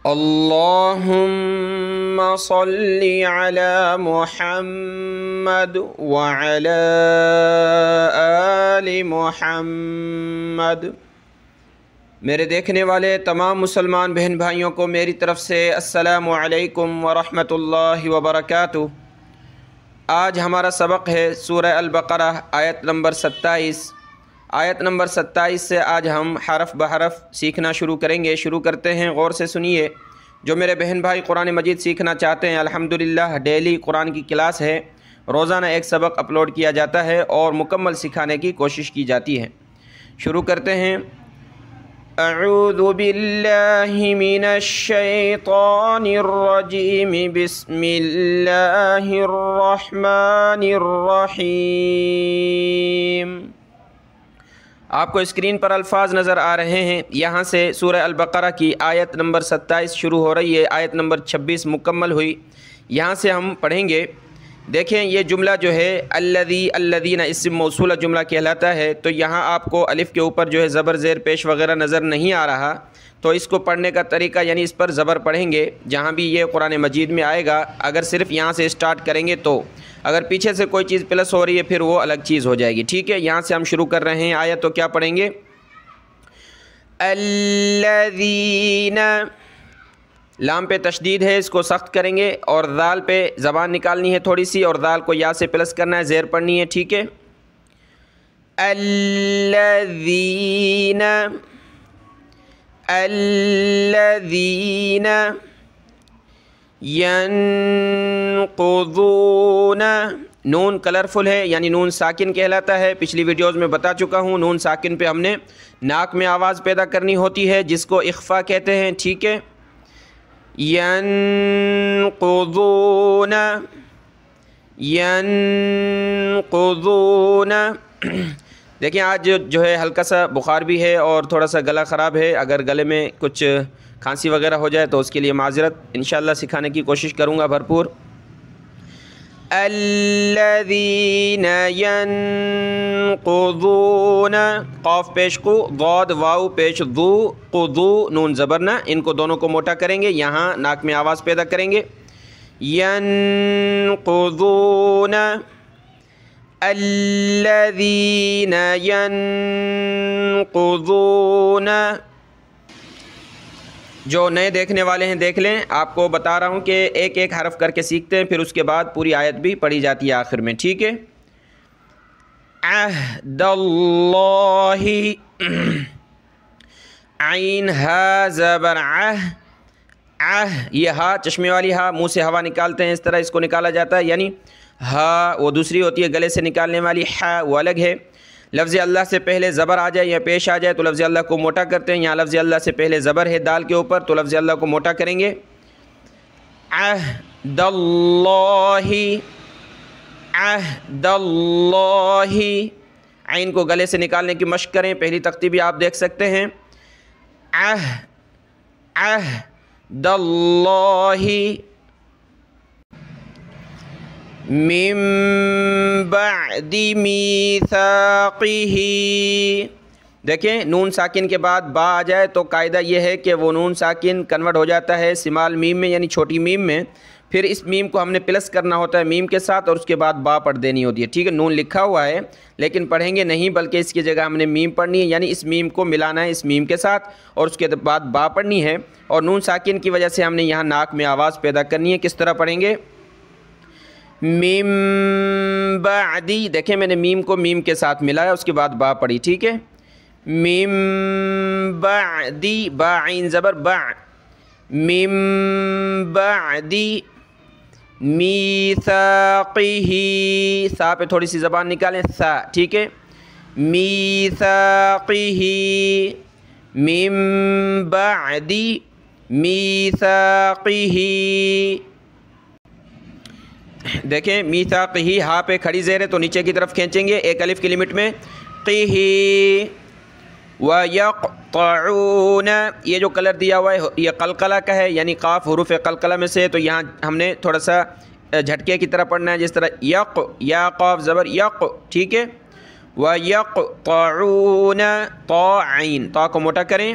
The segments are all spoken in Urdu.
اللهم صل على محمد وعلى آل محمد۔ میرے دیکھنے والے تمام مسلمان بہن بھائیوں کو میری طرف سے السلام علیکم ورحمۃ اللہ وبرکاتہ۔ آج ہمارا سبق ہے سورہ البقرہ آیت نمبر 27۔ آیت نمبر 27 سے آج ہم حرف بحرف سیکھنا شروع کریں گے۔ شروع کرتے ہیں، غور سے سنیے۔ جو میرے بہن بھائی قرآن مجید سیکھنا چاہتے ہیں، الحمدللہ ڈیلی قرآن کی کلاس ہے، روزانہ ایک سبق اپلوڈ کیا جاتا ہے اور مکمل سکھانے کی کوشش کی جاتی ہے۔ شروع کرتے ہیں۔ اعوذ باللہ من الشیطان الرجیم، بسم اللہ الرحمن الرحیم۔ آپ کو اسکرین پر الفاظ نظر آ رہے ہیں۔ یہاں سے سورہ البقرہ کی آیت نمبر 27 شروع ہو رہی ہے، آیت نمبر 26 مکمل ہوئی۔ یہاں سے ہم پڑھیں گے۔ دیکھیں یہ جملہ جو ہے الذی الذین اسم موصولہ جملہ کہلاتا ہے، تو یہاں آپ کو الف کے اوپر جو ہے زبر زیر پیش وغیرہ نظر نہیں آ رہا، تو اس کو پڑھنے کا طریقہ یعنی اس پر زبر پڑھیں گے جہاں بھی یہ قرآن مجید میں آئے گا۔ اگر صرف یہاں سے اسٹارٹ کریں گے تو، اگر پیچھے سے کوئی چیز پلس ہو رہی ہے پھر وہ الگ چیز ہو جائے گی، ٹھیک ہے۔ یہاں سے ہم شروع کر رہے ہیں آیت، تو کیا پڑھیں گے؟ الذین، لام پہ تشدید ہے، اس کو سخت کریں گے، اور ذال پہ زبان نکالنی ہے تھوڑی سی، اور ذال کو یا سے پلس کرنا ہے، زیر پڑھنی ہے، ٹھیک ہے۔ الذین الذین ینقضون، نون کلرفل ہے یعنی نون ساکن کہلاتا ہے۔ پچھلی ویڈیوز میں بتا چکا ہوں، نون ساکن پہ ہم نے ناک میں آواز پیدا کرنی ہوتی ہے جس کو اخفا کہتے ہیں، ٹھیک ہے۔ ینقضون ینقضون۔ دیکھیں آج جو ہے ہلکا سا بخار بھی ہے اور تھوڑا سا گلا خراب ہے، اگر گلے میں کچھ کھانسی وغیرہ ہو جائے تو اس کے لیے معذرت، انشاءاللہ سکھانے کی کوشش کروں گا بھرپور۔ الذین ینقضون، قاف پیش قو، ضاد واو پیش ذو، قضو نون زبرنا، ان کو دونوں کو موٹا کریں گے، یہاں ناک میں آواز پیدا کریں گے۔ ینقضون الذین ینقضون۔ جو نئے دیکھنے والے ہیں دیکھ لیں، آپ کو بتا رہا ہوں کہ ایک ایک حرف کر کے سیکھتے ہیں، پھر اس کے بعد پوری آیت بھی پڑھی جاتی ہے آخر میں، ٹھیک ہے۔ عہد اللہ، عین ہا زبر یہ ہا چشمے والی ہا، منہ سے ہوا نکالتے ہیں اس طرح، اس کو نکالا جاتا ہے، یعنی ہا وہ دوسری ہوتی ہے گلے سے نکالنے والی، ہا وہ الگ ہے۔ لفظ اللہ سے پہلے زبر آ جائے یا پیش آ جائے تو لفظ اللہ کو موٹا کرتے ہیں، یہاں لفظ اللہ سے پہلے زبر ہے دال کے اوپر تو لفظ اللہ کو موٹا کریں گے۔ عہد اللہ، عہد اللہ، عین کو گلے سے نکالنے کی مشق کریں، پہلی تختی بھی آپ دیکھ سکتے ہیں۔ عہد اللہ من بعد میثاقہ، دیکھیں نون ساکن کے بعد با آ جائے تو قاعدہ یہ ہے کہ وہ نون ساکن کنورٹ ہو جاتا ہے سمال میم میں یعنی چھوٹی میم میں، پھر اس میم کو ہم نے پلس کرنا ہوتا ہے میم کے ساتھ اور اس کے بعد با پڑھ دینی ہوتی ہے، ٹھیک ہے۔ نون لکھا ہوا ہے لیکن پڑھیں گے نہیں، بلکہ اس کی جگہ ہم نے میم پڑھنی ہے، یعنی اس میم کو ملانا ہے اس میم کے ساتھ اور اس کے بعد با پڑھنی ہے، اور نون ساکن کی وجہ سے ہم نے یہاں ناک میں آواز پیدا کرنی ہے۔ کس طرح پڑھیں گے؟ میم بعدی، دیکھیں میں نے میم کو میم کے ساتھ ملایا، اس کے بعد با پڑھی، ٹھیک ہے۔ میم بعدی، با عین زبر با، میم بعدی میثاقہ، سا پہ تھوڑی سی زبان نکالیں، سا، ٹھیک ہے۔ میثاقہ، میم بعدی میثاقہ، دیکھیں میثاقہ ہا پہ کھڑی زیر ہے تو نیچے کی طرف کھینچیں گے ایک الف کی لمٹ میں، قہ وَيَقْطَعُونَ، یہ جو کلر دیا ہوا ہے یہ قلقلہ کا ہے، یعنی قاف حروف قلقلہ میں سے، تو یہاں ہم نے تھوڑا سا جھٹکے کی طرح پڑھنا ہے، جس طرح یق، یا قاف زبر یق، ٹھیک ہے۔ وَيَقْطَعُونَ، طا عین، طا کو موٹا کریں،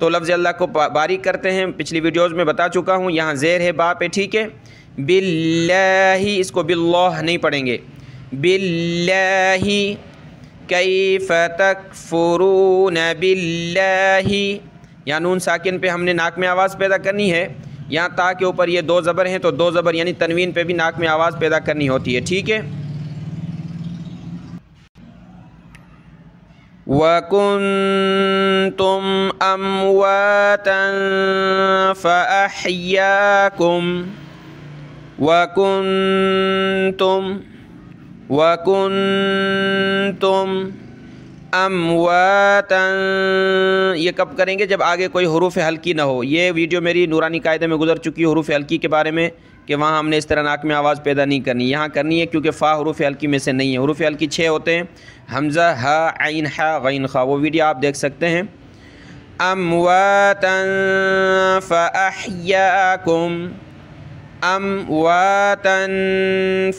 تو لفظ اللہ کو باریک کرتے ہیں، پچھلی ویڈیوز میں بتا چکا ہوں۔ یہاں زیر ہے با پہ، ٹھیک ہے، باللہ، اس کو باللہ نہیں پڑھیں گے، باللہ کیف تکفرون باللہ، یا نون ساکن پہ ہم نے ناک میں آواز پیدا کرنی ہے، یہاں تا کے اوپر یہ 2 زبر ہیں تو 2 زبر یعنی تنوین پہ بھی ناک میں آواز پیدا کرنی ہوتی ہے، ٹھیک ہے۔ وَكُنْتُمْ أَمْوَاتًا فَأَحْيَاكُمْ وَكُنْتُمْ امواتا، یہ کب کریں گے؟ جب آگے کوئی حروف حلقی نہ ہو۔ یہ ویڈیو میری نورانی قاعدے میں گزر چکی ہے حروف حلقی کے بارے میں، کہ وہاں ہم نے اس طرح ناک میں آواز پیدا نہیں کرنی، یہاں کرنی ہے کیونکہ فا حروف حلقی میں سے نہیں ہے۔ حروف حلقی 6 ہوتے ہیں، حمزہ، ہا، عین، حا، غین، خا، وہ ویڈیو آپ دیکھ سکتے ہیں۔ امواتا فاحیاکم، امواتا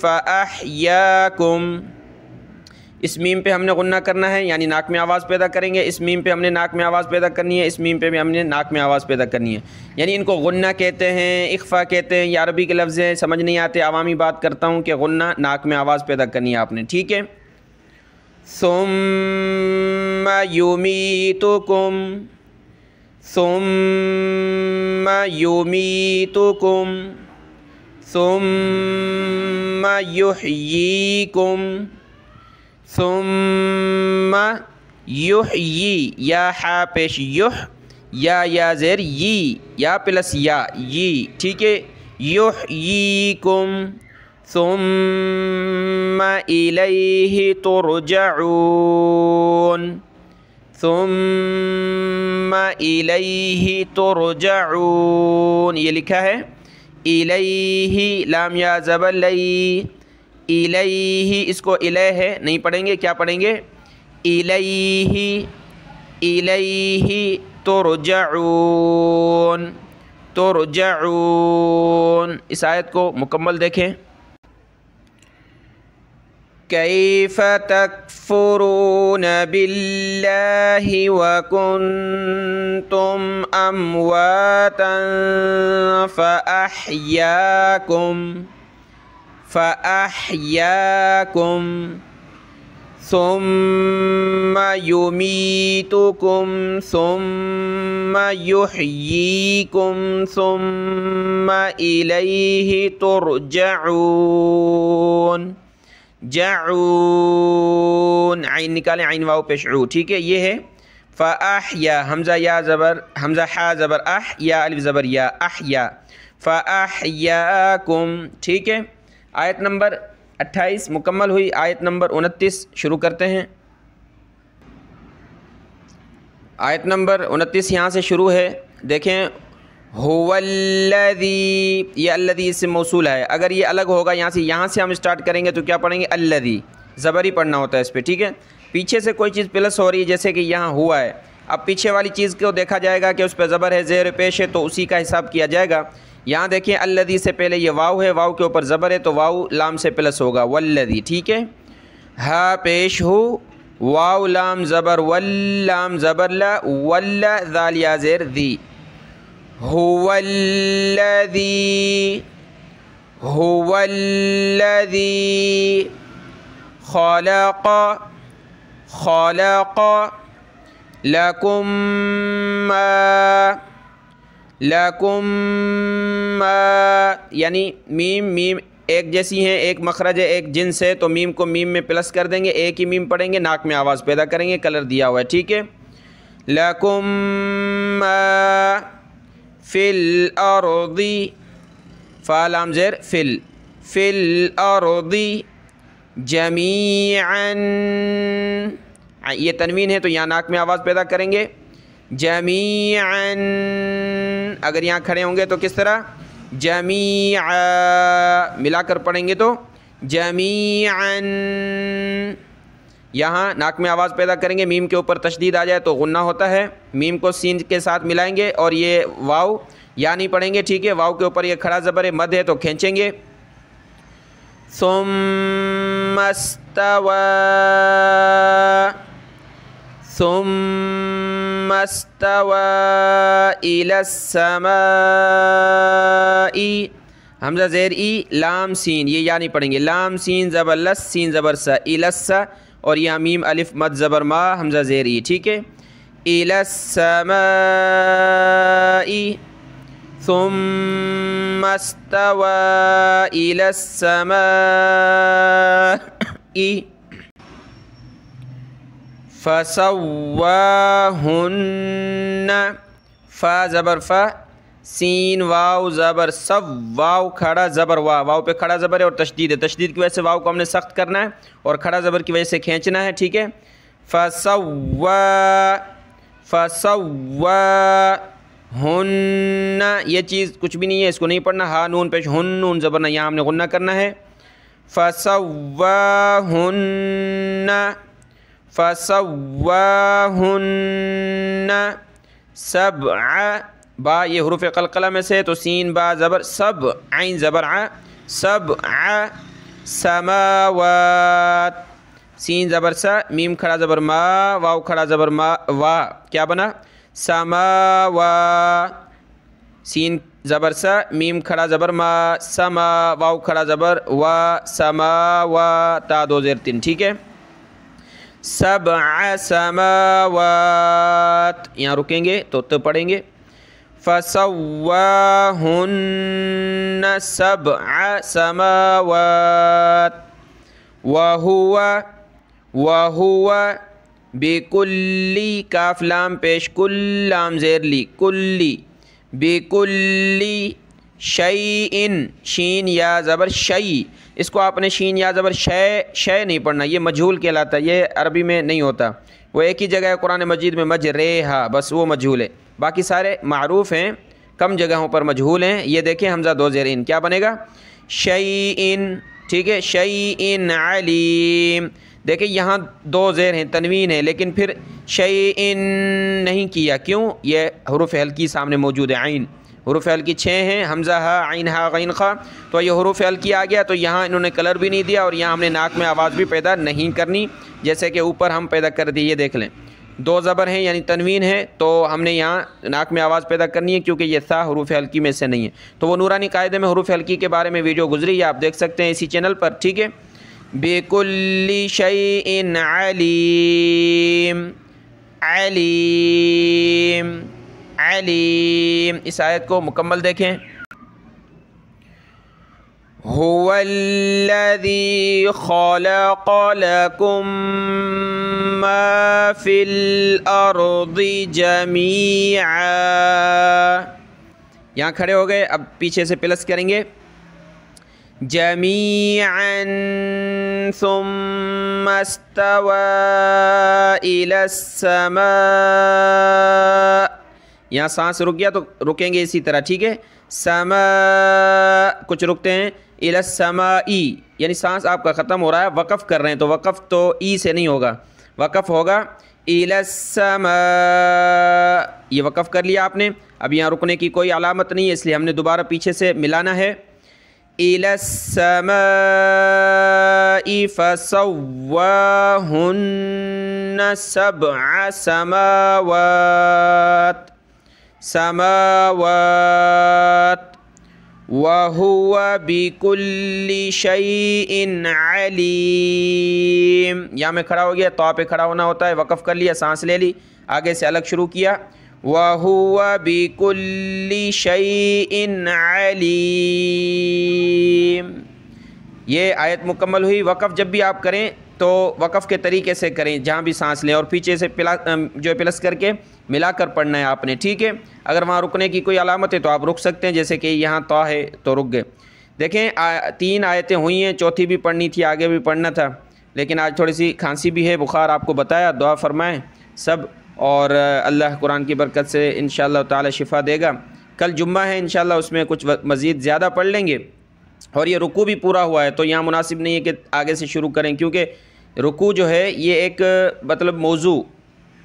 فاحیاکم، اس میم پہ ہم نے غنہ کرنا ہے، یعنی ناک میں آواز پیدا کریں گے، اس میم پہ ہم نے ناک میں آواز پیدا کرنی ہے، اس میم پہ بھی ہم نے ناک میں آواز پیدا کرنی ہے، یعنی ان کو غنہ کہتے ہیں، اخفا کہتے ہیں، یہ عربی کے لفظ ہیں، سمجھ نہیں آتے، عوامی بات کرتا ہوں کہ غنہ ناک میں آواز پیدا کرنی ہے آپ نے، ٹھیک ہے۔ ثم یمیتکم، ثم یمیتکم، ثم یحییکم، ثم یحیی، یا حا پیش یح، یا زیر یی، یا پلس یا یی، ٹھیک ہے، یحییکم، ثم الیہ ترجعون، ثم الیہ ترجعون، یہ لکھا ہے الیہ، لام یا زبر لی، الیہ، اس کو الیہ نہیں پڑھیں گے، کیا پڑھیں گے؟ الیہ، الیہ ترجعون، ترجعون۔ اس آیت کو مکمل دیکھیں۔ کیف تکفرون باللہ وکنتم امواتا فأحیاکم ثم یمیتکم ثم یحییکم ثم الیہ ترجعون، جعون، عین نکالیں، عین واو پیش عو، ٹھیک ہے، یہ ہے فاحیا، حمزہ یا زبر، حمزہ حا زبر اح، یا الف زبر یا، احیا، فاحیاکم، ٹھیک ہے۔ آیت نمبر 28 مکمل ہوئی، آیت نمبر 29 شروع کرتے ہیں۔ آیت نمبر 29 یہاں سے شروع ہے، دیکھیں، هو الذی، یہ الذی اس سے موصول ہے، اگر یہ الگ ہوگا یہاں سے ہم اسٹارٹ کریں گے تو کیا پڑھیں گے؟ الذی، زبر ہی پڑھنا ہوتا ہے اس پہ، ٹھیک ہے۔ پیچھے سے کوئی چیز پلس ہو رہی ہے، جیسے کہ یہاں ہوا ہے، اب پیچھے والی چیز کو دیکھا جائے گا کہ اس پہ زبر ہے، زیر پیش ہے، تو اسی کا حساب کیا جائے گا۔ یہاں دیکھیں الذی سے پہلے یہ واو ہے، واو کے اوپر زبر ہے تو واو لام سے پلس ہوگا، والذی، ٹھیک ہے۔ ہا پیش ہو، واو لام زبر واللام زبر لا، واللہ ذال یا زیر ذی، هو الذی خلق لکم ما، یعنی میم ایک جیسی ہیں، ایک مخرج ہے، ایک جنس ہے، تو میم کو میم میں پلس کر دیں گے، ایک ہی میم پڑھیں گے، ناک میں آواز پیدا کریں گے، کلر دیا ہوا ہے، ٹھیک ہے۔ لکم ما فی الارض، فا لام زیر فی الارض جمیعا، یہ تنوین ہے تو یہاں ناک میں آواز پیدا کریں گے، جمیعا، اگر یہاں کھڑے ہوں گے تو کس طرح؟ جمیعا، ملا کر پڑھیں گے تو جمیعا، یہاں ناک میں آواز پیدا کریں گے، میم کے اوپر تشدید آ جائے تو غنہ ہوتا ہے، میم کو سین کے ساتھ ملائیں گے، اور یہ واو یا نہیں پڑھیں گے، ٹھیک ہے، واو کے اوپر یہ کھڑا زبر ہے، مد ہے تو کھینچیں گے۔ ثم استوى ثم استوى إلى السماء، حمزہ زیر ای لام سین، یہ یا نہیں پڑھیں گے، لام سین زبر لس سین زبر سا، الس، اور یہ میم الف مد زبر ما حمزہ زیر ای، ٹھیک ہے، إلى السماء ثم استوى إلى السماء فسواهن، فا زبر فا سین واو زبر سو، واو کھڑا زبر واو پہ کھڑا زبر ہے اور تشدید ہے، تشدید کی وجہ سے واو کو ہم نے سخت کرنا ہے اور کھڑا زبر کی وجہ سے کھینچنا ہے، ٹھیک ہے، فسواہن، یہ چیز کچھ بھی نہیں ہے، اس کو نہیں پڑھنا، ہا نون پیش ہن نون زبر نہ، یہاں ہم نے غنہ کرنا ہے، فسواہن سبع، با یہ حروف قلقلہ میں سے، تو سین با زبر سب، عین زبر ع، سبع سماوات، سین زبر سا میم کھڑا زبر ما واو کھڑا زبر ما وا، کیا بنا سماوا، سین زبر سا میم کھڑا زبر ما سما واو کھڑا زبر وا سماوا تا دو زیر تین، ٹھیک ہے، سبع سماوات، یہاں رکیں گے تو پڑھیں گے فسواہن سبع سماوات وہو بکلی، کاف لام پیش کل لام زیر لی، کلی بکلی شیئن، شین یا زبر شی، اس کو آپ نے شین یا زبر شے نہیں پڑھنا، یہ مجہول کہلاتا ہے، یہ عربی میں نہیں ہوتا، وہ ایک ہی جگہ ہے قرآن مجید میں مجریہا، بس وہ مجہول ہے، باقی سارے معروف ہیں، کم جگہوں پر مجہول ہیں، یہ دیکھیں حمزہ دو زیر ان، کیا بنے گا شیئن، ٹھیک ہے، شیئن علیم، دیکھیں یہاں دو زیر ہیں، تنوین ہے، لیکن پھر شیئن نہیں کیا، کیوں؟ یہ حروف ہلکی سامنے موجود ہے، عین، حروف ہلکی 6 ہیں، حمزہ ہا عین ہا غین خا، تو یہ حروف ہلکی آ گیا، تو یہاں انہوں نے کلر بھی نہیں دیا اور یہاں ہم نے ناک میں آواز بھی پیدا نہیں کرنی، جیسے کہ اوپر ہم پیدا کر دی، یہ دیکھ لیں، دو زبر ہیں یعنی تنوین ہے، تو ہم نے یہاں ناک میں آواز پیدا کرنی ہے کیونکہ یہ تھا حروف ہلکی میں سے نہیں ہے، تو وہ نورانی قاعدے میں حروف ہلکی کے بارے میں ویڈیو گزری ہے، آپ دیکھ سکتے ہیں اسی چینل پر، ٹھیک ہے، بِكُلِّ شَيْءٍ عَلِيمٌ، علیم علیم، اس آیت کو مکمل دیکھیں، هو الذي خلق لكم ما في الأرض جميعا، یہاں کھڑے ہو گئے، اب پیچھے سے پلس کریں گے، جميعا ثم استوى إلى السماء، یہاں سانس رک گیا تو رکیں گے اسی طرح، ٹھیک ہے، سما کچھ رکتے ہیں، الى السماء، یعنی سانس آپ کا ختم ہو رہا ہے، وقف کر رہے ہیں، تو وقف تو ای سے نہیں ہوگا، وقف ہوگا الى السماء، یہ وقف کر لیا آپ نے، اب یہاں رکنے کی کوئی علامت نہیں ہے، اس لیے ہم نے دوبارہ پیچھے سے ملانا ہے، الى السماء فسواهن سبع سماوات، سماوات وهو بكل شيء عليم، یہاں میں کھڑا ہو گیا، تو پہ کھڑا ہونا ہوتا ہے، وقف کر لیا، سانس لے لی، آگے سے الگ شروع کیا، وهو بكل شيء عليم، یہ آیت مکمل ہوئی، وقف جب بھی آپ کریں تو وقف کے طریقے سے کریں، جہاں بھی سانس لیں، اور پیچھے سے پلس کر کے ملا کر پڑھنا ہے آپ نے، ٹھیک ہے، اگر وہاں رکنے کی کوئی علامت ہے تو آپ رک سکتے ہیں، جیسے کہ یہاں تو ہے تو رک گئے، دیکھیں 3 آیتیں ہوئی ہیں، چوتھی بھی پڑھنی تھی، آگے بھی پڑھنا تھا، لیکن آج تھوڑی سی کھانسی بھی ہے، بخار آپ کو بتایا، دعا فرمائیں سب، اور اللہ قرآن کی برکت سے انشاءاللہ تعالی شفا دے گا، کل جمعہ ہے انشاءاللہ، اس میں کچھ مزید زیادہ پڑھ لیں گے، اور یہ رکوع بھی پورا ہوا ہے، تو یہاں مناسب نہیں ہے کہ آگے سے شروع کریں، کیونکہ رکوع جو ہے یہ ایک مطلب موضوع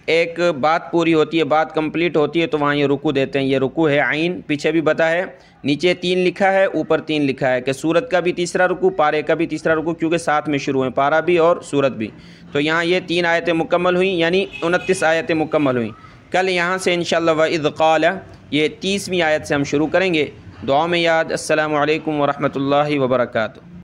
ایک بات پوری ہوتی ہے، بات کمپلیٹ ہوتی ہے تو وہاں یہ رکوع دیتے ہیں۔ یہ رکوع ہے عین، پیچھے بھی بتا ہے، نیچے 3 لکھا ہے، اوپر 3 لکھا ہے کہ سورت کا بھی تیسرا رکوع، پارے کا بھی تیسرا رکوع، کیونکہ ساتھ میں شروع ہیں، پارہ بھی اور سورت بھی۔ تو یہاں یہ 3 آیتیں مکمل ہوئیں، یعنی 29 آیتیں مکمل ہوئیں۔ کل یہاں سے انشاءاللہ وَإِذْ قَالَ یہ 30ویں آیت سے ہم شروع کریں گے۔ دعا میں یاد۔ السلام علیکم ورحمۃ اللہ وبرکاتہ۔